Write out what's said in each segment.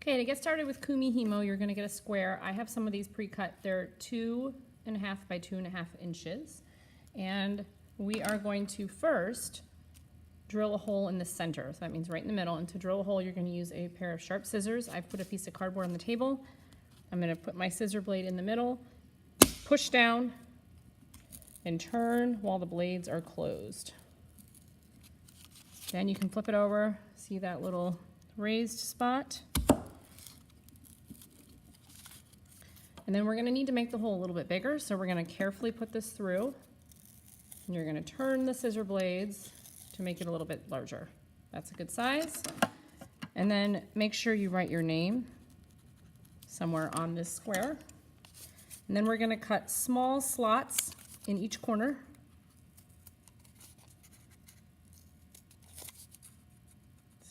Okay, to get started with Kumihimo, you're going to get a square. I have some of these pre-cut. They're 2.5 by 2.5 inches. And we are going to first drill a hole in the center. So that means right in the middle. And to drill a hole, you're going to use a pair of sharp scissors. I've put a piece of cardboard on the table. I'm going to put my scissor blade in the middle, push down, and turn while the blades are closed. Then you can flip it over. See that little raised spot? And then we're going to need to make the hole a little bit bigger, so we're going to carefully put this through. And you're going to turn the scissor blades to make it a little bit larger. That's a good size. And then make sure you write your name somewhere on this square. And then we're going to cut small slots in each corner.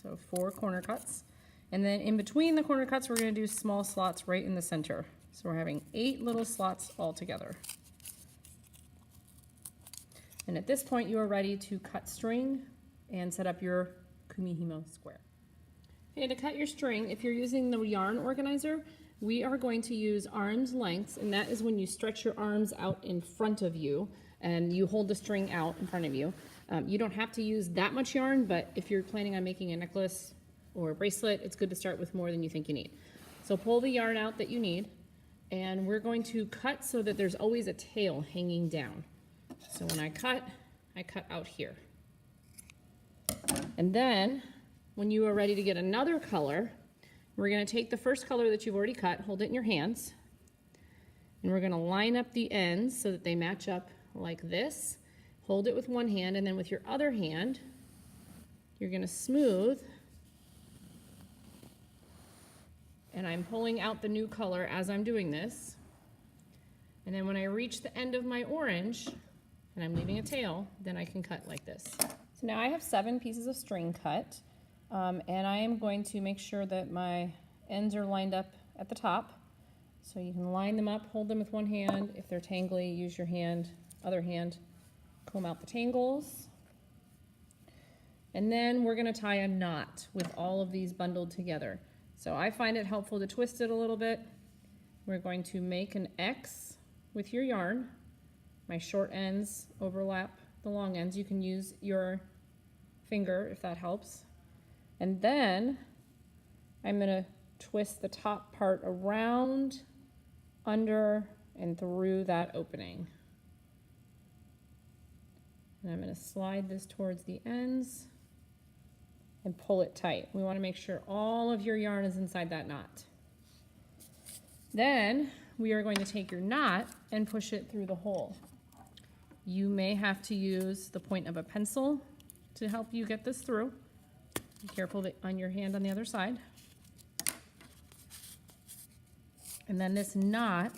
So 4 corner cuts. And then in between the corner cuts, we're going to do small slots right in the center. So we're having 8 little slots all together. And at this point, you are ready to cut string and set up your Kumihimo square. Okay, to cut your string, if you're using the yarn organizer, we are going to use arm's lengths, and that is when you stretch your arms out in front of you and you hold the string out in front of you. You don't have to use that much yarn, but if you're planning on making a necklace or a bracelet, it's good to start with more than you think you need. So pull the yarn out that you need, and we're going to cut so that there's always a tail hanging down. So when I cut out here. And then when you are ready to get another color, we're going to take the first color that you've already cut, hold it in your hands, and we're going to line up the ends so that they match up like this. Hold it with one hand, and then with your other hand, you're going to smooth. And I'm pulling out the new color as I'm doing this. And then when I reach the end of my orange, and I'm leaving a tail, then I can cut like this. So now I have 7 pieces of string cut, and I am going to make sure that my ends are lined up at the top. So you can line them up, hold them with one hand. If they're tangly, use your hand, other hand, comb out the tangles. And then we're going to tie a knot with all of these bundled together. So I find it helpful to twist it a little bit. We're going to make an X with your yarn. My short ends overlap the long ends. You can use your finger if that helps. And then I'm going to twist the top part around, under, and through that opening. And I'm going to slide this towards the ends and pull it tight. We want to make sure all of your yarn is inside that knot. Then we are going to take your knot and push it through the hole. You may have to use the point of a pencil to help you get this through. Be careful that on your hand on the other side. And then this knot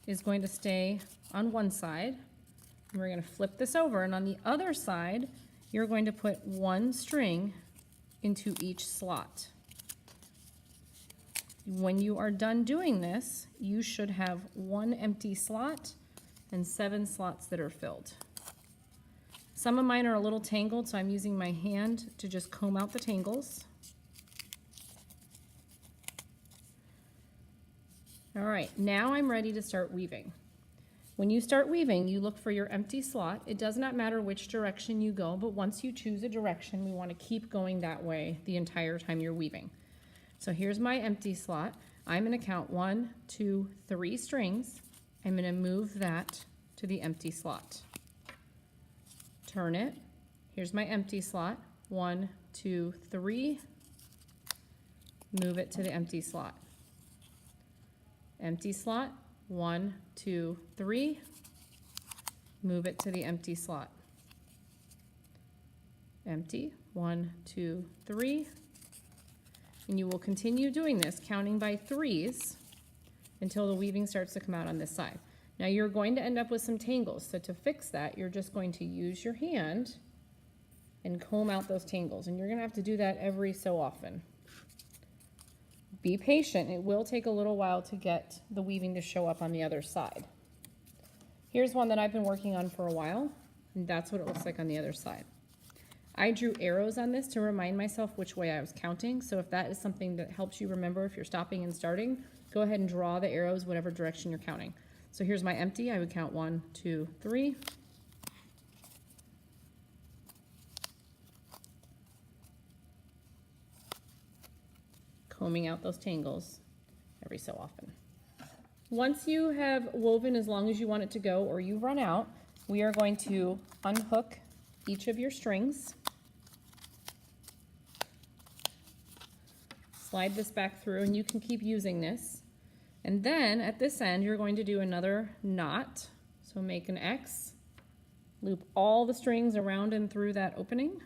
is going to stay on one side. And we're going to flip this over, and on the other side, you're going to put 1 string into each slot. When you are done doing this, you should have 1 empty slot and 7 slots that are filled. Some of mine are a little tangled, so I'm using my hand to just comb out the tangles. All right, now I'm ready to start weaving. When you start weaving, you look for your empty slot. It does not matter which direction you go, but once you choose a direction, we want to keep going that way the entire time you're weaving. So here's my empty slot. I'm going to count 1, 2, 3 strings. I'm going to move that to the empty slot. Turn it. Here's my empty slot. 1, 2, 3. Move it to the empty slot. Empty slot. 1, 2, 3. Move it to the empty slot. Empty. 1, 2, 3. And you will continue doing this, counting by 3s, until the weaving starts to come out on this side. Now you're going to end up with some tangles, so to fix that, you're just going to use your hand and comb out those tangles, and you're going to have to do that every so often. Be patient. It will take a little while to get the weaving to show up on the other side. Here's one that I've been working on for a while, and that's what it looks like on the other side. I drew arrows on this to remind myself which way I was counting. So if that is something that helps you remember if you're stopping and starting, go ahead and draw the arrows whatever direction you're counting. So here's my empty. I would count 1, 2, 3. Combing out those tangles every so often. Once you have woven as long as you want it to go or you run out, we are going to unhook each of your strings. Slide this back through and you can keep using this. And then at this end, you're going to do another knot. So make an X, loop all the strings around and through that opening.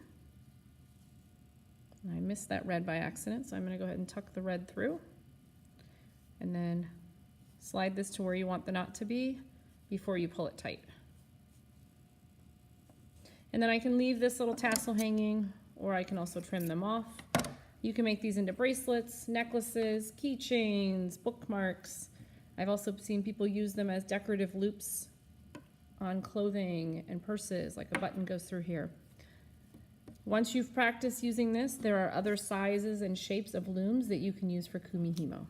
I missed that red by accident, so I'm going to go ahead and tuck the red through. And then slide this to where you want the knot to be before you pull it tight. And then I can leave this little tassel hanging, or I can also trim them off. You can make these into bracelets, necklaces, keychains, bookmarks. I've also seen people use them as decorative loops on clothing and purses, like a button goes through here. Once you've practiced using this, there are other sizes and shapes of looms that you can use for Kumihimo.